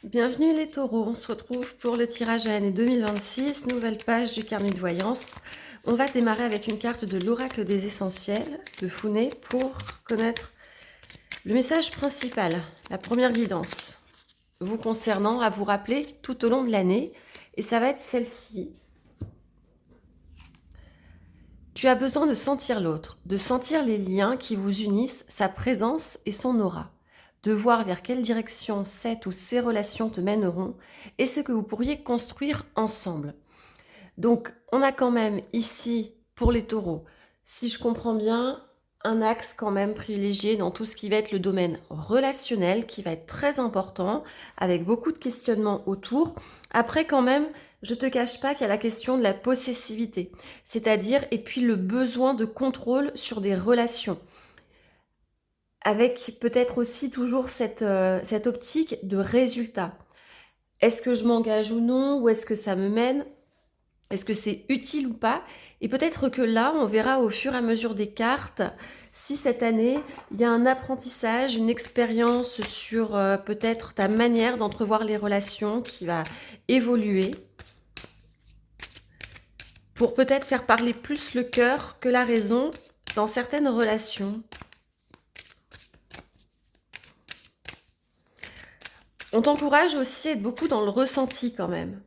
Bienvenue les taureaux, on se retrouve pour le tirage à l'année 2026, nouvelle page du carnet de voyance. On va démarrer avec une carte de l'oracle des essentiels de Founé pour connaître le message principal, la première guidance vous concernant à vous rappeler tout au long de l'année, et ça va être celle-ci. Tu as besoin de sentir l'autre, de sentir les liens qui vous unissent, sa présence et son aura, de voir vers quelle direction cette ou ces relations te mèneront et ce que vous pourriez construire ensemble. Donc, on a quand même ici, pour les taureaux, si je comprends bien, un axe quand même privilégié dans tout ce qui va être le domaine relationnel, qui va être très important, avec beaucoup de questionnements autour. Après, quand même, je te cache pas qu'il y a la question de la possessivité, c'est-à-dire, et puis le besoin de contrôle sur des relations, avec peut-être aussi toujours cette optique de résultat. Est-ce que je m'engage ou non, ou est-ce que ça me mène? Est-ce que c'est utile ou pas? Et peut-être que là, on verra au fur et à mesure des cartes si cette année, il y a un apprentissage, une expérience sur peut-être ta manière d'entrevoir les relations qui va évoluer pour peut-être faire parler plus le cœur que la raison dans certaines relations. On t'encourage aussi à être beaucoup dans le ressenti quand même.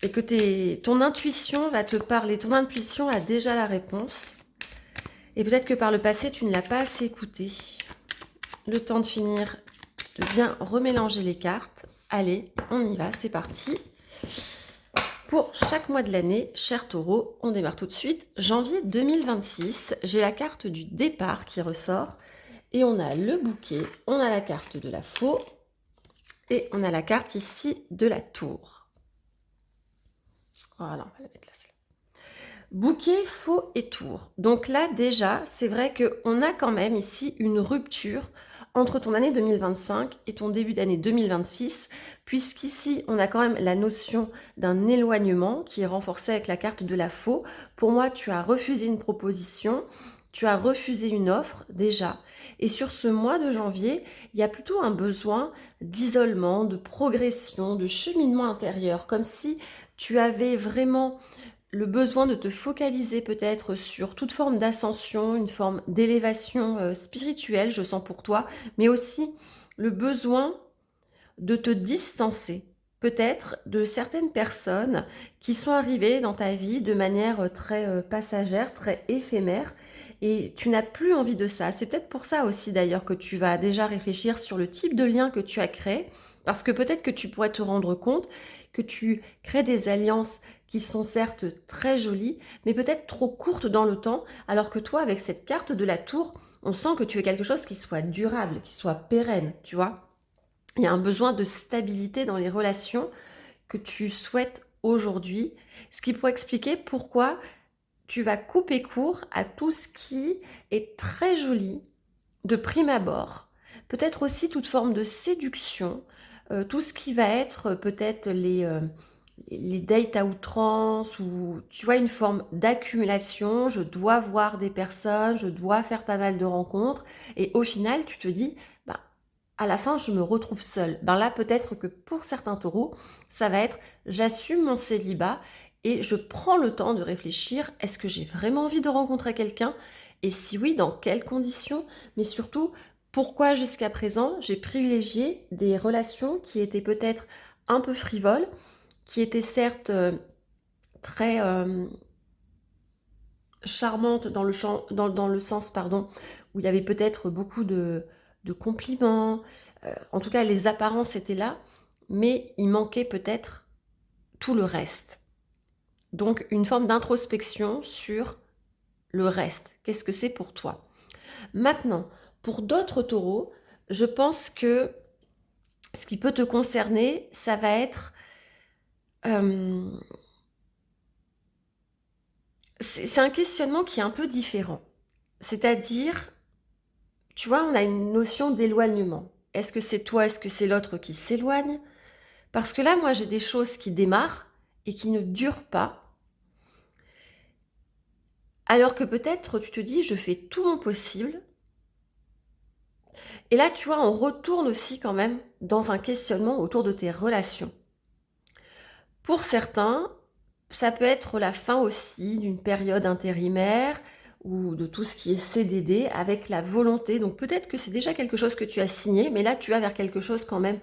Et que ton intuition va te parler. Ton intuition a déjà la réponse. Et peut-être que par le passé, tu ne l'as pas assez écouté. Le temps de finir, de bien remélanger les cartes. Allez, on y va, c'est parti. Pour chaque mois de l'année, cher taureau, on démarre tout de suite. Janvier 2026, j'ai la carte du départ qui ressort. Et on a le bouquet, on a la carte de la faux. Et on a la carte ici de la tour. Voilà, on va la mettre là. Bouquet, faux et tour. Donc là, déjà, c'est vrai qu'on a quand même ici une rupture entre ton année 2025 et ton début d'année 2026, puisqu'ici, on a quand même la notion d'un éloignement qui est renforcé avec la carte de la faux. Pour moi, tu as refusé une proposition, tu as refusé une offre, déjà. Et sur ce mois de janvier, il y a plutôt un besoin d'isolement, de progression, de cheminement intérieur, comme si tu avais vraiment le besoin de te focaliser peut-être sur toute forme d'ascension, une forme d'élévation spirituelle, je sens pour toi, mais aussi le besoin de te distancer peut-être de certaines personnes qui sont arrivées dans ta vie de manière très passagère, très éphémère, et tu n'as plus envie de ça. C'est peut-être pour ça aussi d'ailleurs que tu vas déjà réfléchir sur le type de lien que tu as créé, parce que peut-être que tu pourrais te rendre compte que tu crées des alliances qui sont certes très jolies, mais peut-être trop courtes dans le temps, alors que toi, avec cette carte de la tour, on sent que tu es quelque chose qui soit durable, qui soit pérenne, tu vois. Il y a un besoin de stabilité dans les relations que tu souhaites aujourd'hui, ce qui pourrait expliquer pourquoi tu vas couper court à tout ce qui est très joli de prime abord. Peut-être aussi toute forme de séduction, tout ce qui va être peut-être les dates à outrance, ou tu vois, une forme d'accumulation, je dois voir des personnes, je dois faire pas mal de rencontres, et au final tu te dis, ben, à la fin je me retrouve seule. Ben là peut-être que pour certains taureaux, ça va être j'assume mon célibat et je prends le temps de réfléchir, est-ce que j'ai vraiment envie de rencontrer quelqu'un? Et si oui, dans quelles conditions? Mais surtout, pourquoi jusqu'à présent j'ai privilégié des relations qui étaient peut-être un peu frivoles, qui était certes très charmante dans dans le sens pardon, où il y avait peut-être beaucoup de compliments, en tout cas les apparences étaient là, mais il manquait peut-être tout le reste. Donc une forme d'introspection sur le reste. Qu'est-ce que c'est pour toi? Maintenant, pour d'autres taureaux, je pense que ce qui peut te concerner, ça va être c'est un questionnement qui est un peu différent. C'est-à-dire, tu vois, on a une notion d'éloignement. Est-ce que c'est toi, est-ce que c'est l'autre qui s'éloigne? Parce que là, moi, j'ai des choses qui démarrent et qui ne durent pas. Alors que peut-être tu te dis, je fais tout mon possible Et là, tu vois, on retourne aussi quand même dans un questionnement autour de tes relations. Pour certains, ça peut être la fin aussi d'une période intérimaire ou de tout ce qui est CDD avec la volonté. Donc peut-être que c'est déjà quelque chose que tu as signé, mais là tu vas vers quelque chose quand même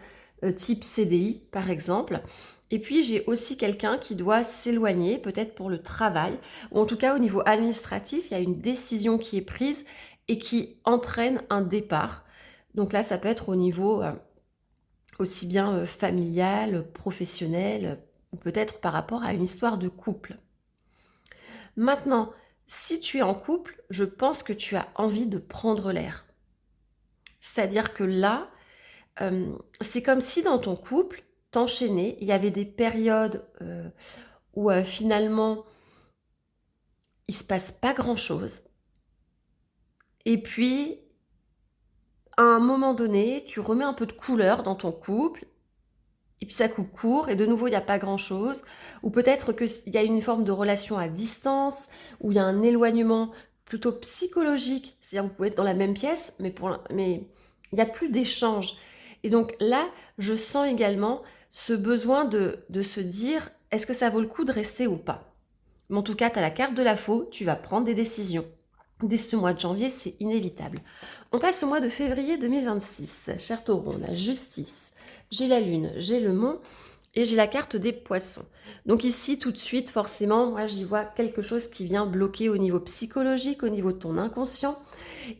type CDI par exemple. Et puis j'ai aussi quelqu'un qui doit s'éloigner, peut-être pour le travail, ou en tout cas au niveau administratif, il y a une décision qui est prise et qui entraîne un départ. Donc là, ça peut être au niveau aussi bien familial, professionnel, ou peut-être par rapport à une histoire de couple. Maintenant, si tu es en couple, je pense que tu as envie de prendre l'air. C'est-à-dire que là, c'est comme si dans ton couple, t'enchaînais, il y avait des périodes où finalement, il se passe pas grand-chose. Et puis, à un moment donné, tu remets un peu de couleur dans ton couple et puis ça coupe court, et de nouveau, il n'y a pas grand-chose. Ou peut-être qu'il y a une forme de relation à distance, où il y a un éloignement plutôt psychologique. C'est-à-dire, vous pouvez être dans la même pièce, mais il n'y a plus d'échange. Et donc là, je sens également ce besoin de se dire, est-ce que ça vaut le coup de rester ou pas? Mais en tout cas, tu as la carte de la faux, tu vas prendre des décisions. Dès ce mois de janvier, c'est inévitable. On passe au mois de février 2026. Cher Taureau, on a justice. J'ai la lune, j'ai le mont et j'ai la carte des poissons. Donc ici, tout de suite, forcément, moi j'y vois quelque chose qui vient bloquer au niveau psychologique, au niveau de ton inconscient.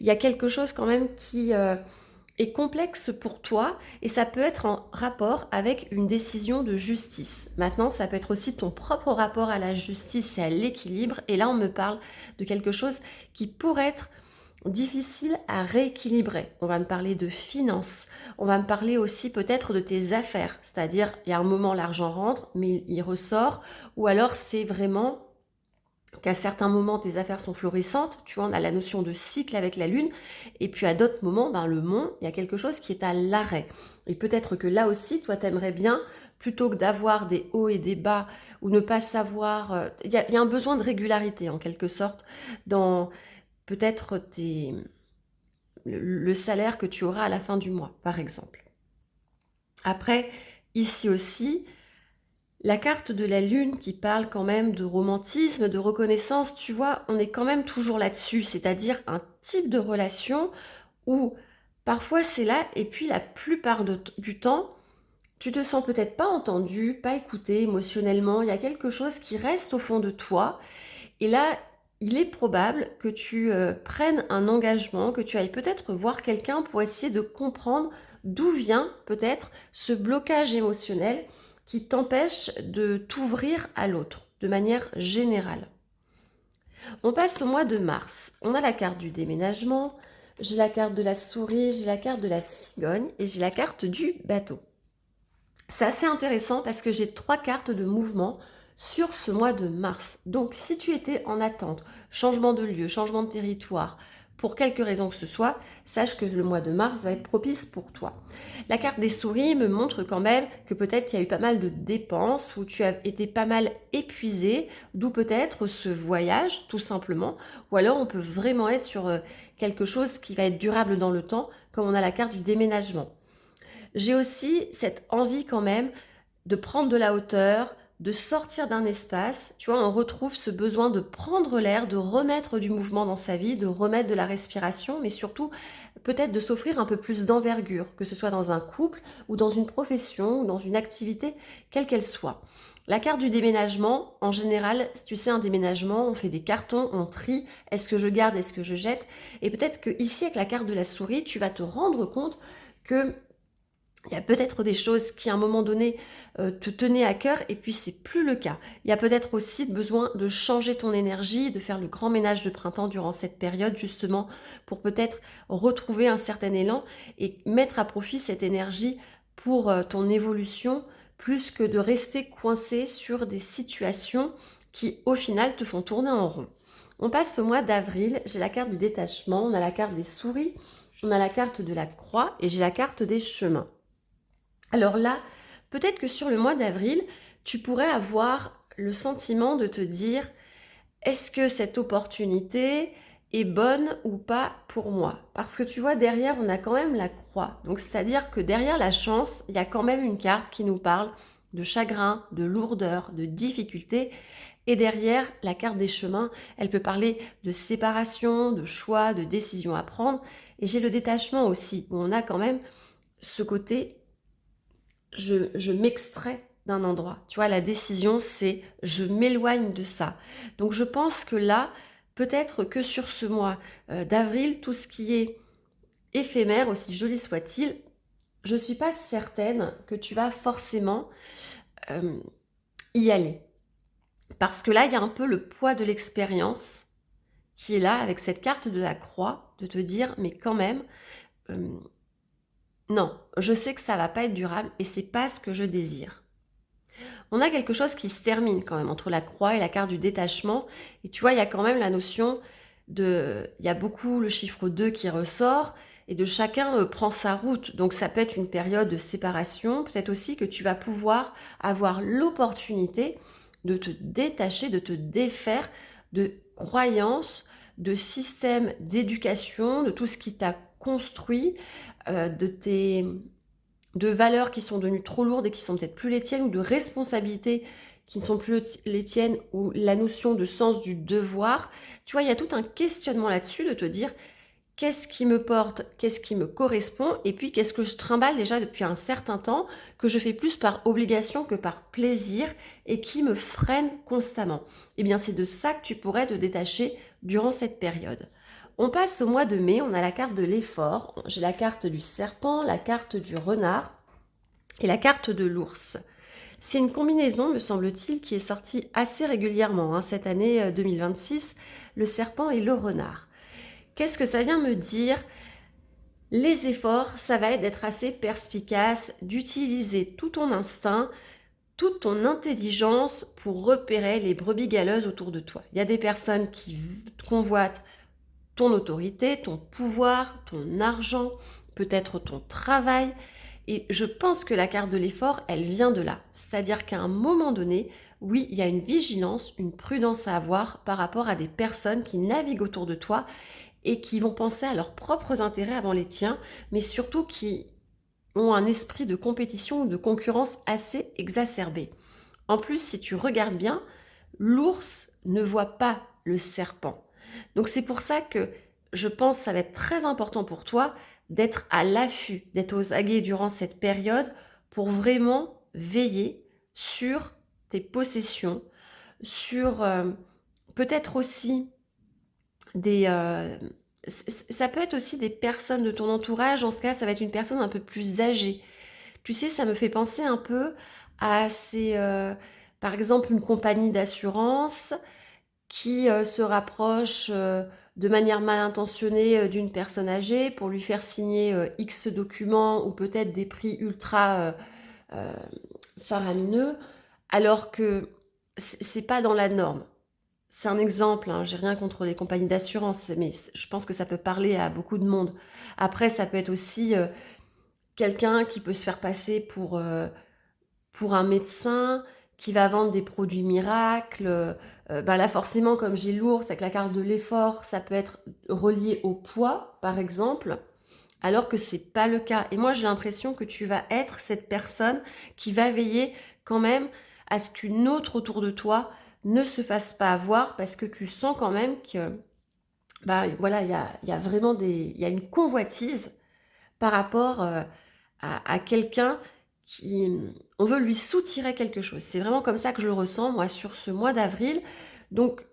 Il y a quelque chose quand même qui est complexe pour toi et ça peut être en rapport avec une décision de justice. Maintenant, ça peut être aussi ton propre rapport à la justice et à l'équilibre. Et là, on me parle de quelque chose qui pourrait être difficile à rééquilibrer. On va me parler de finances. On va me parler aussi peut-être de tes affaires. C'est-à-dire, il y a un moment, l'argent rentre, mais il ressort. Ou alors, c'est vraiment qu'à certains moments, tes affaires sont florissantes. Tu vois, on a la notion de cycle avec la lune. Et puis, à d'autres moments, le mont, il y a quelque chose qui est à l'arrêt. Et peut-être que là aussi, toi, t'aimerais bien, plutôt que d'avoir des hauts et des bas, ou ne pas savoir... Il y a un besoin de régularité, en quelque sorte, dans peut-être le salaire que tu auras à la fin du mois, par exemple. Après, ici aussi, la carte de la lune qui parle quand même de romantisme, de reconnaissance, tu vois, on est quand même toujours là-dessus, c'est-à-dire un type de relation où parfois c'est là et puis la plupart du temps, tu te sens peut-être pas entendu, pas écouté émotionnellement, il y a quelque chose qui reste au fond de toi et là, il est probable que tu prennes un engagement, que tu ailles peut-être voir quelqu'un pour essayer de comprendre d'où vient peut-être ce blocage émotionnel qui t'empêche de t'ouvrir à l'autre de manière générale. On passe au mois de mars. On a la carte du déménagement, j'ai la carte de la souris, j'ai la carte de la cigogne et j'ai la carte du bateau. C'est assez intéressant parce que j'ai 3 cartes de mouvement sur ce mois de mars. Donc si tu étais en attente, changement de lieu, changement de territoire, pour quelque raison que ce soit, sache que le mois de mars va être propice pour toi. La carte des souris me montre quand même que peut-être il y a eu pas mal de dépenses, où tu as été pas mal épuisé, d'où peut-être ce voyage tout simplement, ou alors on peut vraiment être sur quelque chose qui va être durable dans le temps, comme on a la carte du déménagement. J'ai aussi cette envie quand même de prendre de la hauteur, de sortir d'un espace. Tu vois, on retrouve ce besoin de prendre l'air, de remettre du mouvement dans sa vie, de remettre de la respiration, mais surtout peut-être de s'offrir un peu plus d'envergure, que ce soit dans un couple ou dans une profession ou dans une activité, quelle qu'elle soit. La carte du déménagement, en général, si tu sais, un déménagement, on fait des cartons, on trie, est-ce que je garde, est-ce que je jette? Et peut-être que ici, avec la carte de la souris, tu vas te rendre compte que il y a peut-être des choses qui, à un moment donné, te tenaient à cœur et puis c'est plus le cas. Il y a peut-être aussi besoin de changer ton énergie, de faire le grand ménage de printemps durant cette période, justement, pour peut-être retrouver un certain élan et mettre à profit cette énergie pour ton évolution, plus que de rester coincé sur des situations qui, au final, te font tourner en rond. On passe au mois d'avril, j'ai la carte du détachement, on a la carte des souris, on a la carte de la croix et j'ai la carte des chemins. Alors là, peut-être que sur le mois d'avril, tu pourrais avoir le sentiment de te dire, est-ce que cette opportunité, est bonne ou pas pour moi. Parce que tu vois, derrière, on a quand même la croix. Donc, c'est-à-dire que derrière la chance, il y a quand même une carte qui nous parle de chagrin, de lourdeur, de difficulté. Et derrière, la carte des chemins, elle peut parler de séparation, de choix, de décision à prendre. Et j'ai le détachement aussi, où on a quand même ce côté, je m'extrais d'un endroit. Tu vois, la décision, c'est je m'éloigne de ça. Donc je pense que là, peut-être que sur ce mois d'avril, tout ce qui est éphémère, aussi joli soit-il, je ne suis pas certaine que tu vas forcément euh, y aller. Parce que là, il y a un peu le poids de l'expérience qui est là avec cette carte de la croix, de te dire, mais quand même, euh, non, je sais que ça va pas être durable et c'est pas ce que je désire. On a quelque chose qui se termine quand même entre la croix et la carte du détachement. Et tu vois, il y a quand même la notion de... Il y a beaucoup le chiffre 2 qui ressort et de chacun prend sa route. Donc ça peut être une période de séparation, peut-être aussi que tu vas pouvoir avoir l'opportunité de te détacher, de te défaire de croyances, de systèmes d'éducation, de tout ce qui t'a construit, de valeurs qui sont devenues trop lourdes et qui sont peut-être plus les tiennes, ou de responsabilités qui ne sont plus les tiennes, ou la notion de sens du devoir. Tu vois, il y a tout un questionnement là-dessus de te dire qu'est-ce qui me porte, qu'est-ce qui me correspond, et puis qu'est-ce que je trimballe déjà depuis un certain temps, que je fais plus par obligation que par plaisir, et qui me freine constamment. Eh bien, c'est de ça que tu pourrais te détacher durant cette période. On passe au mois de mai, on a la carte de l'effort, j'ai la carte du serpent, la carte du renard et la carte de l'ours. C'est une combinaison, me semble-t-il, qui est sortie assez régulièrement cette année 2026, le serpent et le renard. Qu'est-ce que ça vient me dire? Les efforts, ça va être d'être assez perspicace, d'utiliser tout ton instinct, toute ton intelligence pour repérer les brebis galeuses autour de toi. Il y a des personnes qui convoitent ton autorité, ton pouvoir, ton argent, peut-être ton travail. Et je pense que la carte de l'effort, elle vient de là. C'est-à-dire qu'à un moment donné, oui, il y a une vigilance, une prudence à avoir par rapport à des personnes qui naviguent autour de toi et qui vont penser à leurs propres intérêts avant les tiens, mais surtout qui ont un esprit de compétition ou de concurrence assez exacerbé. En plus, si tu regardes bien, l'ours ne voit pas le serpent. Donc c'est pour ça que je pense que ça va être très important pour toi d'être à l'affût, d'être aux aguets durant cette période pour vraiment veiller sur tes possessions, sur peut-être aussi des... ça peut être aussi des personnes de ton entourage. En ce cas, ça va être une personne un peu plus âgée. Tu sais, ça me fait penser un peu à par exemple, une compagnie d'assurance qui se rapproche de manière mal intentionnée d'une personne âgée pour lui faire signer X documents ou peut-être des prix ultra euh, faramineux, alors que c'est pas dans la norme. C'est un exemple, hein, j'ai rien contre les compagnies d'assurance, mais je pense que ça peut parler à beaucoup de monde. Après, ça peut être aussi quelqu'un qui peut se faire passer pour un médecin qui va vendre des produits miracles. Bah là, forcément, comme j'ai lourd, c'est que la carte de l'effort, ça peut être relié au poids, par exemple, alors que c'est pas le cas. Et moi, j'ai l'impression que tu vas être cette personne qui va veiller quand même à ce qu'une autre autour de toi ne se fasse pas avoir, parce que tu sens quand même que, bah voilà, il y a vraiment il y a une convoitise par rapport à quelqu'un qui... On veut lui soutirer quelque chose. C'est vraiment comme ça que je le ressens, moi, sur ce mois d'avril. Donc,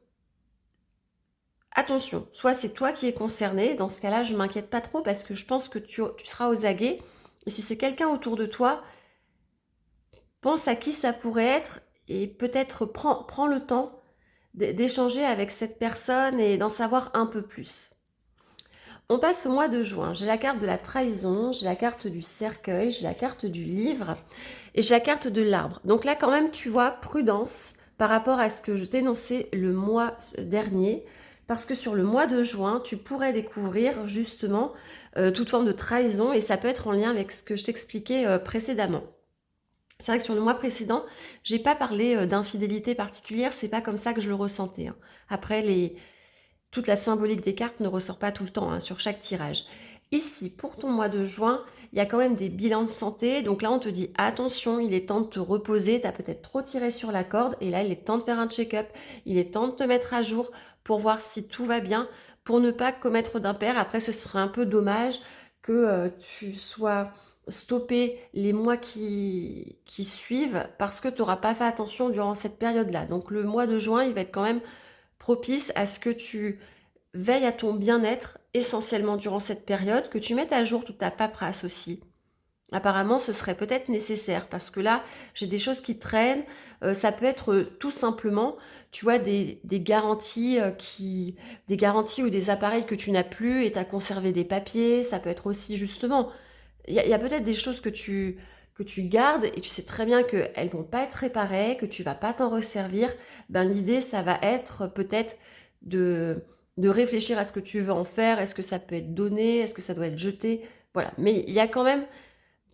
attention, soit c'est toi qui es concerné, dans ce cas-là, je ne m'inquiète pas trop parce que je pense que tu seras aux aguets. Et si c'est quelqu'un autour de toi, pense à qui ça pourrait être et peut-être prends le temps d'échanger avec cette personne et d'en savoir un peu plus. On passe au mois de juin. J'ai la carte de la trahison, j'ai la carte du cercueil, j'ai la carte du livre et j'ai la carte de l'arbre. Donc là, quand même, tu vois, prudence par rapport à ce que je t'énonçais le mois dernier. Parce que sur le mois de juin, tu pourrais découvrir justement toute forme de trahison et ça peut être en lien avec ce que je t'expliquais précédemment. C'est vrai que sur le mois précédent, j'ai pas parlé d'infidélité particulière, c'est pas comme ça que je le ressentais. Après, toute la symbolique des cartes ne ressort pas tout le temps, hein, sur chaque tirage. Ici, pour ton mois de juin, il y a quand même des bilans de santé. Donc là, on te dit attention, il est temps de te reposer. Tu as peut-être trop tiré sur la corde. Et là, il est temps de faire un check-up. Il est temps de te mettre à jour pour voir si tout va bien, pour ne pas commettre d'impair. Après, ce serait un peu dommage que tu sois stoppé les mois qui suivent parce que tu n'auras pas fait attention durant cette période-là. Donc le mois de juin, il va être quand même propice à ce que tu veilles à ton bien-être essentiellement durant cette période, que tu mettes à jour toute ta paperasse aussi. Apparemment, ce serait peut-être nécessaire parce que là, j'ai des choses qui traînent. Ça peut être tout simplement, tu vois, des garanties des garanties ou des appareils que tu n'as plus et tu as conservé des papiers. Ça peut être aussi justement, il y a peut-être des choses que tu gardes et tu sais très bien qu'elles vont pas être réparées, que tu vas pas t'en resservir. Ben, l'idée, ça va être peut-être de réfléchir à ce que tu veux en faire. Est-ce que ça peut être donné? Est-ce que ça doit être jeté? Voilà. Mais il y a quand même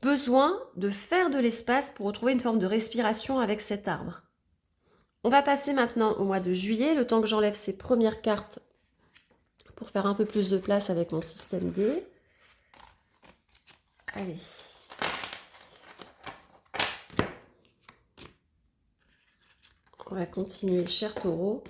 besoin de faire de l'espace pour retrouver une forme de respiration avec cet arbre. On va passer maintenant au mois de juillet, le temps que j'enlève ces premières cartes pour faire un peu plus de place avec mon système D. Allez. On va continuer, cher taureau.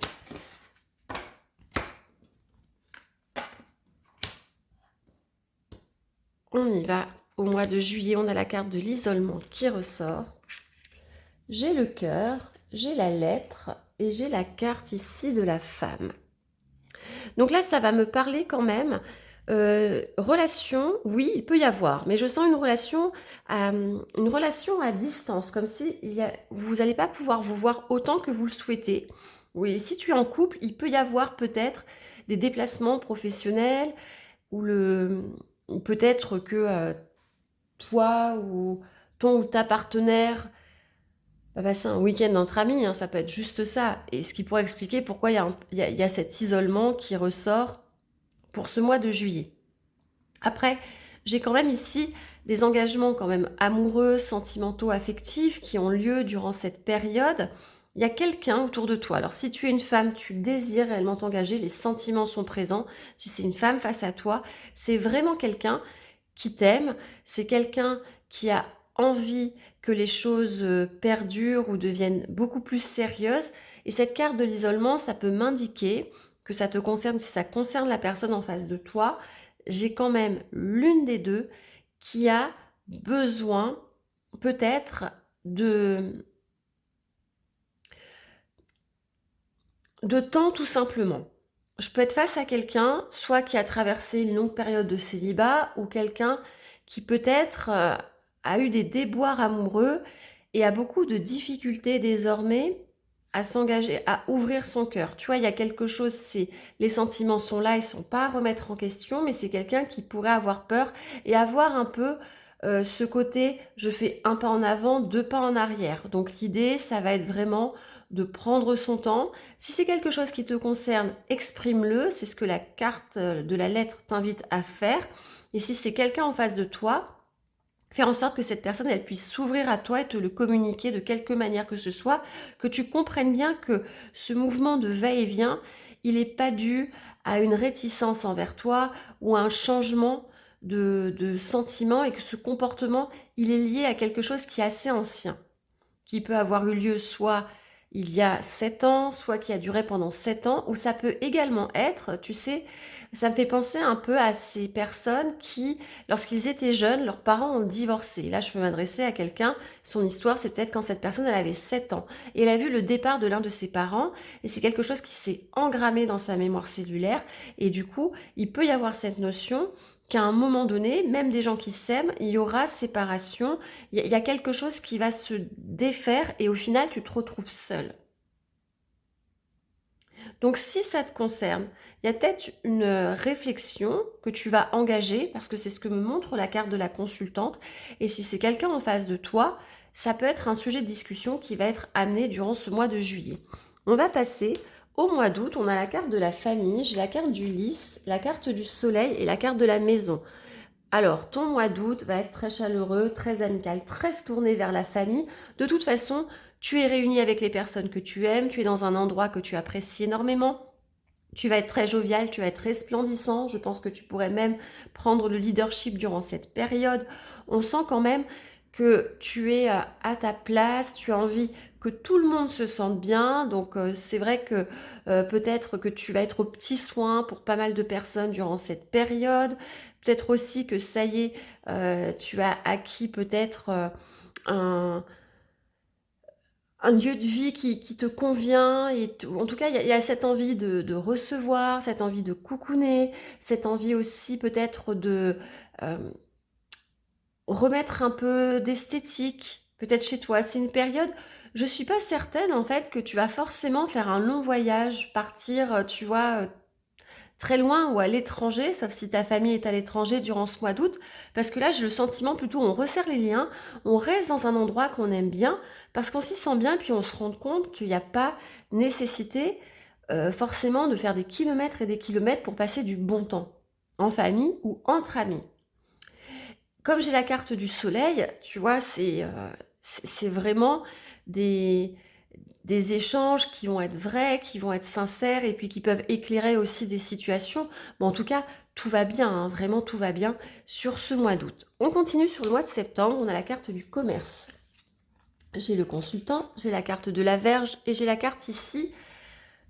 On y va. Au mois de juillet, on a la carte de l'isolement qui ressort. J'ai le cœur, j'ai la lettre et j'ai la carte ici de la femme. Donc là, ça va me parler quand même. Relation, oui, il peut y avoir, mais je sens une relation à distance, comme si vous n'allez pas pouvoir vous voir autant que vous le souhaitez. Oui, si tu es en couple, il peut y avoir peut-être des déplacements professionnels ou peut-être que toi ou ton ou ta partenaire va passer un week-end entre amis, hein, ça peut être juste ça. Et ce qui pourrait expliquer pourquoi il y a cet isolement qui ressort pour ce mois de juillet. Après, j'ai quand même ici des engagements quand même amoureux, sentimentaux, affectifs qui ont lieu durant cette période. Il y a quelqu'un autour de toi. Alors si tu es une femme, tu désires réellement t'engager, les sentiments sont présents. Si c'est une femme face à toi, c'est vraiment quelqu'un qui t'aime, c'est quelqu'un qui a envie que les choses perdurent ou deviennent beaucoup plus sérieuses. Et cette carte de l'isolement, ça peut m'indiquer que ça te concerne, si ça concerne la personne en face de toi, j'ai quand même l'une des deux qui a besoin peut-être de temps tout simplement. Je peux être face à quelqu'un, soit qui a traversé une longue période de célibat, ou quelqu'un qui peut-être a eu des déboires amoureux et a beaucoup de difficultés désormais à s'engager, à ouvrir son cœur. Tu vois, il y a quelque chose, les sentiments sont là, ils sont pas à remettre en question, mais c'est quelqu'un qui pourrait avoir peur et avoir un peu ce côté, je fais un pas en avant, deux pas en arrière. Donc l'idée, ça va être vraiment de prendre son temps. Si c'est quelque chose qui te concerne, exprime-le. C'est ce que la carte de la lettre t'invite à faire. Et si c'est quelqu'un en face de toi, faire en sorte que cette personne, elle puisse s'ouvrir à toi et te le communiquer de quelque manière que ce soit, que tu comprennes bien que ce mouvement de va-et-vient, il n'est pas dû à une réticence envers toi ou à un changement de sentiment et que ce comportement, il est lié à quelque chose qui est assez ancien, qui peut avoir eu lieu soit il y a 7 ans, soit qui a duré pendant 7 ans, ou ça peut également être, tu sais, ça me fait penser un peu à ces personnes qui, lorsqu'ils étaient jeunes, leurs parents ont divorcé. Là, je peux m'adresser à quelqu'un, son histoire, c'est peut-être quand cette personne, elle avait 7 ans. Et elle a vu le départ de l'un de ses parents, et c'est quelque chose qui s'est engrammé dans sa mémoire cellulaire, et du coup, il peut y avoir cette notion qu'à un moment donné, même des gens qui s'aiment, il y aura séparation, il y a quelque chose qui va se défaire et au final, tu te retrouves seul. Donc si ça te concerne, il y a peut-être une réflexion que tu vas engager, parce que c'est ce que me montre la carte de la consultante, et si c'est quelqu'un en face de toi, ça peut être un sujet de discussion qui va être amené durant ce mois de juillet. On va passer au mois d'août, on a la carte de la famille, j'ai la carte du lys, la carte du soleil et la carte de la maison. Alors, ton mois d'août va être très chaleureux, très amical, très tourné vers la famille. De toute façon, tu es réuni avec les personnes que tu aimes, tu es dans un endroit que tu apprécies énormément. Tu vas être très jovial, tu vas être resplendissant. Je pense que tu pourrais même prendre le leadership durant cette période. On sent quand même que tu es à ta place, tu as envie que tout le monde se sente bien. Donc c'est vrai que peut-être que tu vas être aux petits soins pour pas mal de personnes durant cette période. Peut-être aussi que ça y est, tu as acquis peut-être un un lieu de vie qui te convient. En tout cas, il y a cette envie de recevoir, cette envie de coucouner, cette envie aussi peut-être de euh, remettre un peu d'esthétique, peut-être chez toi. C'est une période, je suis pas certaine en fait que tu vas forcément faire un long voyage, partir, tu vois, très loin ou à l'étranger, sauf si ta famille est à l'étranger durant ce mois d'août, parce que là j'ai le sentiment plutôt on resserre les liens, on reste dans un endroit qu'on aime bien, parce qu'on s'y sent bien, puis on se rend compte qu'il n'y a pas nécessité forcément de faire des kilomètres et des kilomètres pour passer du bon temps, en famille ou entre amis. Comme j'ai la carte du soleil, tu vois, c'est vraiment des, des échanges qui vont être vrais, qui vont être sincères et puis qui peuvent éclairer aussi des situations. Bon, en tout cas, tout va bien, hein, vraiment tout va bien sur ce mois d'août. On continue sur le mois de septembre, on a la carte du commerce. J'ai le consultant, j'ai la carte de la Vierge et j'ai la carte ici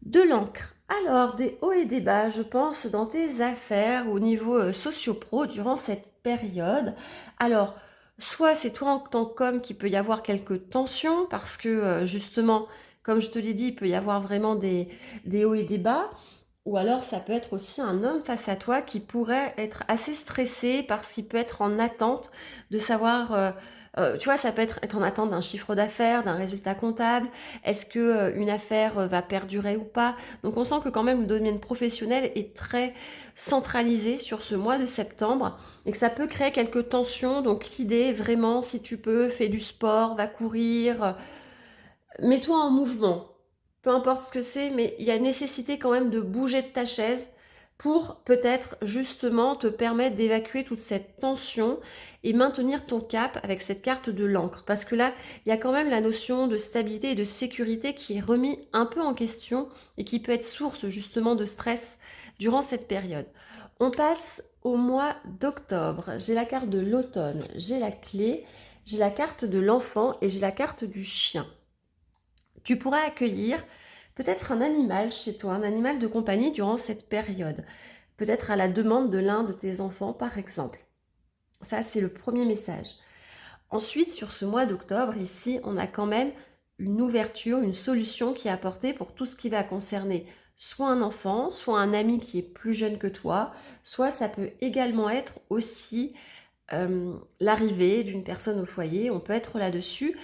de l'encre. Alors, des hauts et des bas, je pense, dans tes affaires au niveau socio-pro durant cette période. Alors, soit c'est toi en tant qu'homme qui peut y avoir quelques tensions parce que justement, comme je te l'ai dit, il peut y avoir vraiment des hauts et des bas. Ou alors ça peut être aussi un homme face à toi qui pourrait être assez stressé parce qu'il peut être en attente de savoir, tu vois, ça peut être en attente d'un chiffre d'affaires, d'un résultat comptable. Est-ce que une affaire va perdurer ou pas? Donc on sent que quand même le domaine professionnel est très centralisé sur ce mois de septembre et que ça peut créer quelques tensions. Donc l'idée vraiment, si tu peux, fais du sport, va courir, mets-toi en mouvement, peu importe ce que c'est, mais il y a nécessité quand même de bouger de ta chaise pour peut-être justement te permettre d'évacuer toute cette tension et maintenir ton cap avec cette carte de l'encre. Parce que là, il y a quand même la notion de stabilité et de sécurité qui est remis un peu en question et qui peut être source justement de stress durant cette période. On passe au mois d'octobre. J'ai la carte de l'automne, j'ai la clé, j'ai la carte de l'enfant et j'ai la carte du chien. Tu pourras accueillir peut-être un animal chez toi, un animal de compagnie durant cette période. Peut-être à la demande de l'un de tes enfants, par exemple. Ça, c'est le premier message. Ensuite, sur ce mois d'octobre, ici, on a quand même une ouverture, une solution qui est apportée pour tout ce qui va concerner soit un enfant, soit un ami qui est plus jeune que toi, soit ça peut également être aussi l'arrivée d'une personne au foyer, on peut être là-dessus.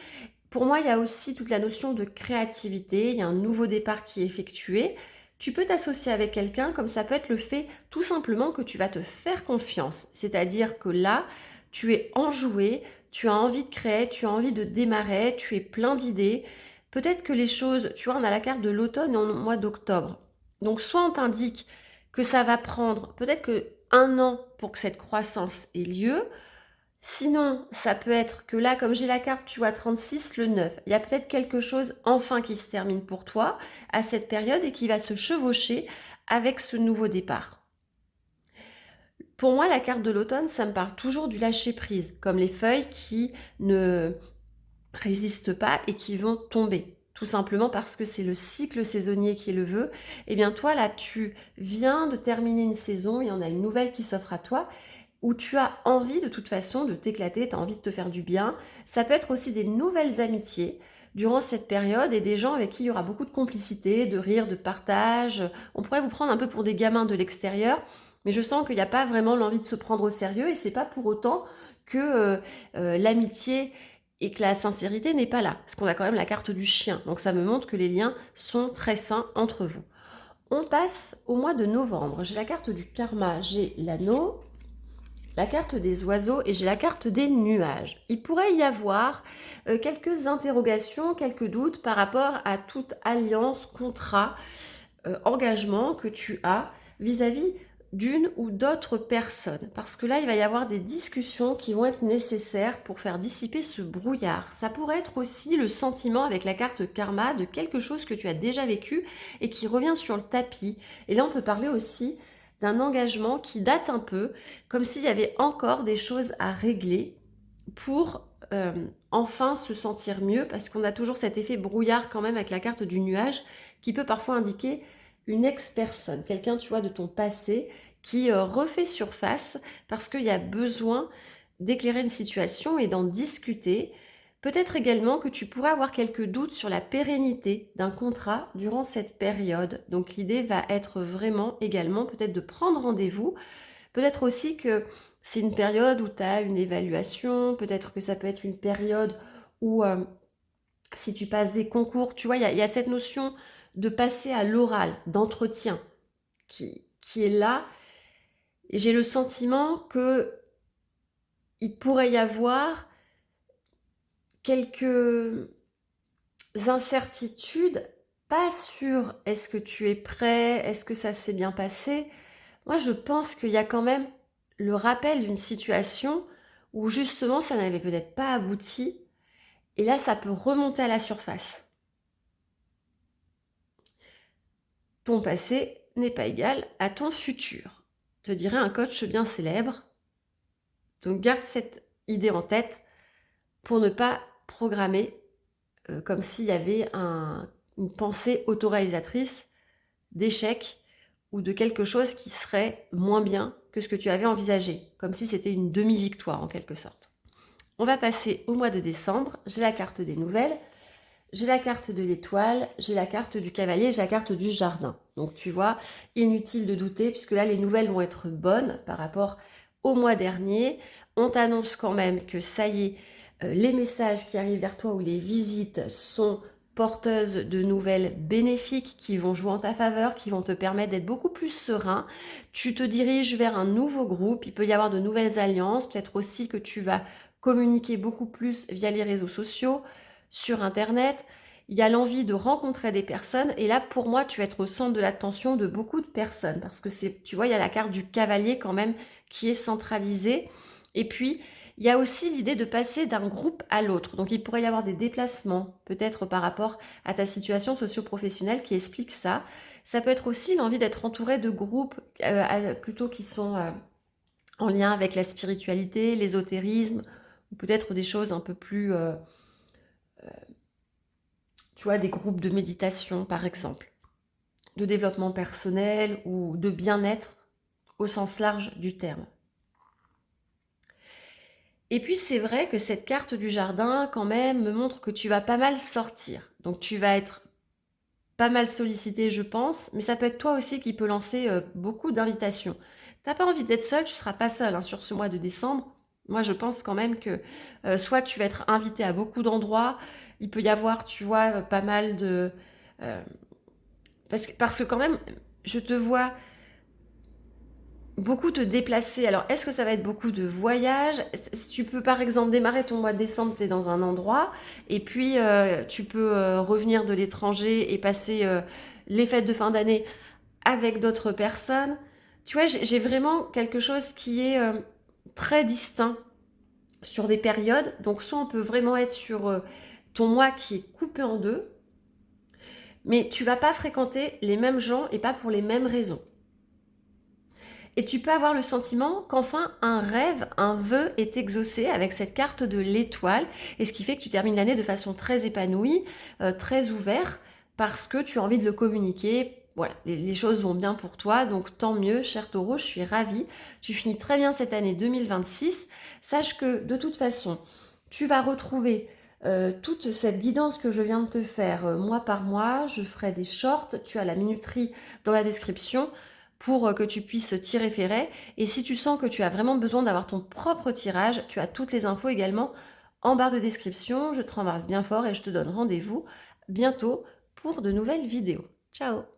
Pour moi, il y a aussi toute la notion de créativité, il y a un nouveau départ qui est effectué. Tu peux t'associer avec quelqu'un, comme ça peut être le fait tout simplement que tu vas te faire confiance. C'est-à-dire que là, tu es enjoué, tu as envie de créer, tu as envie de démarrer, tu es plein d'idées. Peut-être que les choses, tu vois, on a la carte de l'automne et au mois d'octobre. Donc soit on t'indique que ça va prendre peut-être que 1 an pour que cette croissance ait lieu. Sinon, ça peut être que là, comme j'ai la carte, tu vois, 36, le 9. Il y a peut-être quelque chose enfin qui se termine pour toi à cette période et qui va se chevaucher avec ce nouveau départ. Pour moi, la carte de l'automne, ça me parle toujours du lâcher-prise, comme les feuilles qui ne résistent pas et qui vont tomber. Tout simplement parce que c'est le cycle saisonnier qui le veut. Eh bien, toi, là, tu viens de terminer une saison, il y en a une nouvelle qui s'offre à toi où tu as envie de toute façon de t'éclater, tu as envie de te faire du bien. Ça peut être aussi des nouvelles amitiés durant cette période et des gens avec qui il y aura beaucoup de complicité, de rire, de partage. On pourrait vous prendre un peu pour des gamins de l'extérieur, mais je sens qu'il n'y a pas vraiment l'envie de se prendre au sérieux et c'est pas pour autant que l'amitié et que la sincérité n'est pas là, parce qu'on a quand même la carte du chien, donc ça me montre que les liens sont très sains entre vous. On passe au mois de novembre. J'ai la carte du karma, j'ai l'anneau, la carte des oiseaux et j'ai la carte des nuages. Il pourrait y avoir quelques interrogations, quelques doutes par rapport à toute alliance, contrat, engagement que tu as vis-à-vis d'une ou d'autres personnes, parce que là, il va y avoir des discussions qui vont être nécessaires pour faire dissiper ce brouillard. Ça pourrait être aussi le sentiment avec la carte karma de quelque chose que tu as déjà vécu et qui revient sur le tapis. Et là, on peut parler aussi d'un engagement qui date un peu, comme s'il y avait encore des choses à régler pour enfin se sentir mieux, parce qu'on a toujours cet effet brouillard quand même avec la carte du nuage, qui peut parfois indiquer une ex-personne, quelqu'un, tu vois, de ton passé, qui refait surface, parce qu'il y a besoin d'éclairer une situation et d'en discuter. Peut-être également que tu pourras avoir quelques doutes sur la pérennité d'un contrat durant cette période. Donc l'idée va être vraiment également peut-être de prendre rendez-vous. Peut-être aussi que c'est une période où tu as une évaluation, peut-être que ça peut être une période où si tu passes des concours, tu vois, il y a cette notion de passer à l'oral, d'entretien qui est là. Et j'ai le sentiment que il pourrait y avoir quelques incertitudes, pas sur est-ce que tu es prêt, est-ce que ça s'est bien passé. Moi, je pense qu'il y a quand même le rappel d'une situation où justement ça n'avait peut-être pas abouti, et là ça peut remonter à la surface. Ton passé n'est pas égal à ton futur, te dirait un coach bien célèbre. Donc garde cette idée en tête pour ne pas programmer comme s'il y avait une pensée autoréalisatrice d'échec ou de quelque chose qui serait moins bien que ce que tu avais envisagé, comme si c'était une demi-victoire en quelque sorte. On va passer au mois de décembre. J'ai la carte des nouvelles, j'ai la carte de l'étoile, j'ai la carte du cavalier, j'ai la carte du jardin. Donc tu vois, inutile de douter puisque là les nouvelles vont être bonnes par rapport au mois dernier. On t'annonce quand même que ça y est, les messages qui arrivent vers toi ou les visites sont porteuses de nouvelles bénéfiques qui vont jouer en ta faveur, qui vont te permettre d'être beaucoup plus serein. Tu te diriges vers un nouveau groupe, il peut y avoir de nouvelles alliances, peut-être aussi que tu vas communiquer beaucoup plus via les réseaux sociaux, sur Internet. Il y a l'envie de rencontrer des personnes et là pour moi tu vas être au centre de l'attention de beaucoup de personnes parce que c'est, tu vois, il y a la carte du cavalier quand même qui est centralisée et puis il y a aussi l'idée de passer d'un groupe à l'autre. Donc il pourrait y avoir des déplacements peut-être par rapport à ta situation socio-professionnelle qui explique ça. Ça peut être aussi l'envie d'être entouré de groupes plutôt qui sont en lien avec la spiritualité, l'ésotérisme ou peut-être des choses un peu plus tu vois, des groupes de méditation par exemple, de développement personnel ou de bien-être au sens large du terme. Et puis c'est vrai que cette carte du jardin quand même me montre que tu vas pas mal sortir. Donc tu vas être pas mal sollicité je pense, mais ça peut être toi aussi qui peut lancer beaucoup d'invitations. T'as pas envie d'être seul, tu seras pas seul hein, sur ce mois de décembre. Moi je pense quand même que soit tu vas être invité à beaucoup d'endroits, il peut y avoir, tu vois, pas mal de... euh, parce que quand même, je te vois beaucoup te déplacer. Alors, est-ce que ça va être beaucoup de voyages? Si tu peux par exemple démarrer ton mois de décembre, tu es dans un endroit, et puis tu peux revenir de l'étranger et passer les fêtes de fin d'année avec d'autres personnes. Tu vois, j'ai vraiment quelque chose qui est très distinct sur des périodes. Donc, soit on peut vraiment être sur ton mois qui est coupé en deux, mais tu vas pas fréquenter les mêmes gens et pas pour les mêmes raisons. Et tu peux avoir le sentiment qu'enfin un rêve, un vœu est exaucé avec cette carte de l'étoile, et ce qui fait que tu termines l'année de façon très épanouie, très ouverte, parce que tu as envie de le communiquer. Voilà, les choses vont bien pour toi, donc tant mieux, cher Taureau, je suis ravie. Tu finis très bien cette année 2026. Sache que de toute façon, tu vas retrouver toute cette guidance que je viens de te faire mois par mois. Je ferai des shorts, tu as la minuterie dans la description pour que tu puisses t'y référer. Et si tu sens que tu as vraiment besoin d'avoir ton propre tirage, tu as toutes les infos également en barre de description. Je te rembrasse bien fort et je te donne rendez-vous bientôt pour de nouvelles vidéos. Ciao!